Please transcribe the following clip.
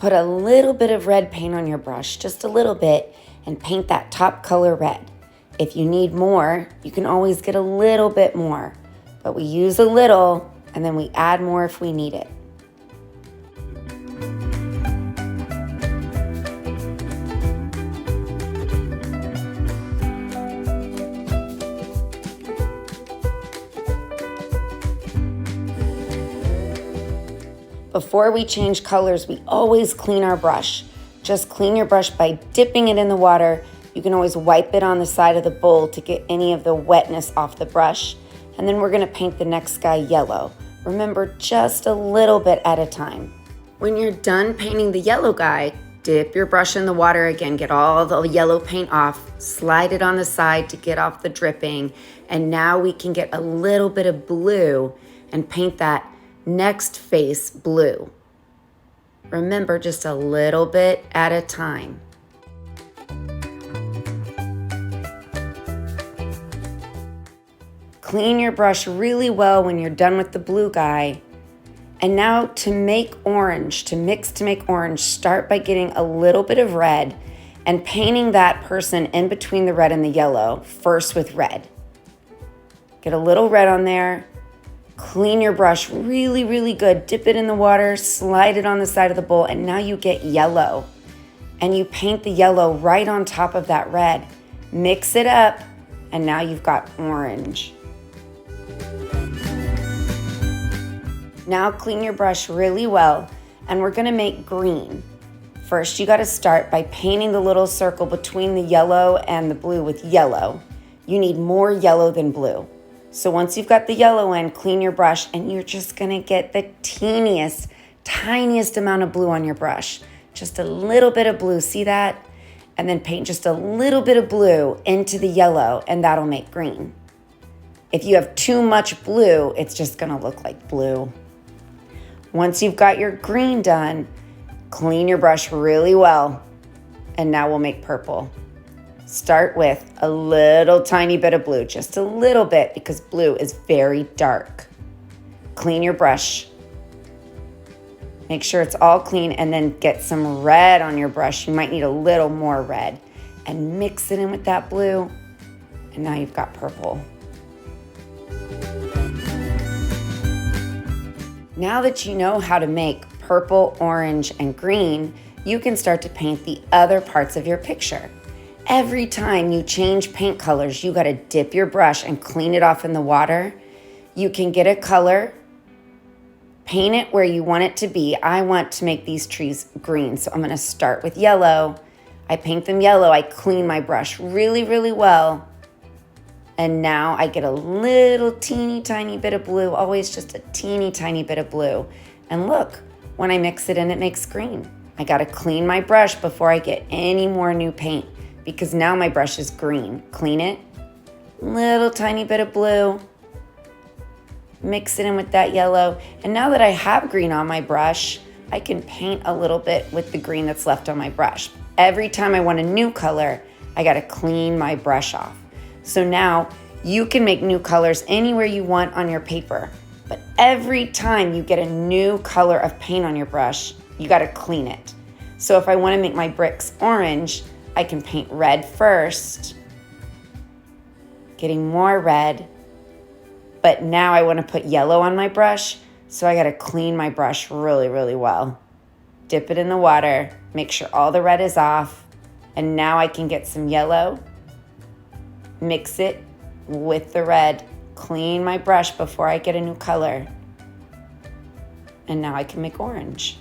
put a little bit of red paint on your brush, just a little bit, and paint that top color red. If you need more, you can always get a little bit more, but we use a little and then we add more if we need it. Before we change colors, we always clean our brush. Just clean your brush by dipping it in the water. You can always wipe it on the side of the bowl to get any of the wetness off the brush. And then we're gonna paint the next guy yellow. Remember, just a little bit at a time. When you're done painting the yellow guy, dip your brush in the water again, get all the yellow paint off, slide it on the side to get off the dripping. And now we can get a little bit of blue and paint that next face blue. Remember, just a little bit at a time. Clean your brush really well when you're done with the blue guy. And now to make orange, to make orange, start by getting a little bit of red and painting that person in between the red and the yellow, first with red. Get a little red on there. Clean your brush really, really good. Dip it in the water, slide it on the side of the bowl, and now you get yellow. And you paint the yellow right on top of that red. Mix it up, and now you've got orange. Now clean your brush really well, and we're gonna make green. First, you gotta start by painting the little circle between the yellow and the blue with yellow. You need more yellow than blue. So once you've got the yellow in, clean your brush, and you're just gonna get the teeniest, tiniest amount of blue on your brush. Just a little bit of blue, see that? And then paint just a little bit of blue into the yellow, and that'll make green. If you have too much blue, it's just gonna look like blue. Once you've got your green done, clean your brush really well, and now we'll make purple. Start with a little tiny bit of blue, just a little bit, because blue is very dark. Clean your brush. Make sure it's all clean, and then get some red on your brush. You might need a little more red, and mix it in with that blue, and now you've got purple. Now that you know how to make purple, orange, and green, you can start to paint the other parts of your picture. Every time you change paint colors, you gotta dip your brush and clean it off in the water. You can get a color, paint it where you want it to be. I want to make these trees green, so I'm gonna start with yellow. I paint them yellow, I clean my brush really, really well. And now I get a little teeny tiny bit of blue, always just a teeny tiny bit of blue. And look, when I mix it in, it makes green. I gotta clean my brush before I get any more new paint, because now my brush is green. Clean it, little tiny bit of blue, mix it in with that yellow. And now that I have green on my brush, I can paint a little bit with the green that's left on my brush. Every time I want a new color, I gotta clean my brush off. So now you can make new colors anywhere you want on your paper, but every time you get a new color of paint on your brush, you gotta clean it. So if I wanna make my bricks orange, I can paint red first, getting more red, but now I wanna put yellow on my brush, so I gotta clean my brush really, really well. Dip it in the water, make sure all the red is off, and now I can get some yellow, mix it with the red, clean my brush before I get a new color, and now I can make orange.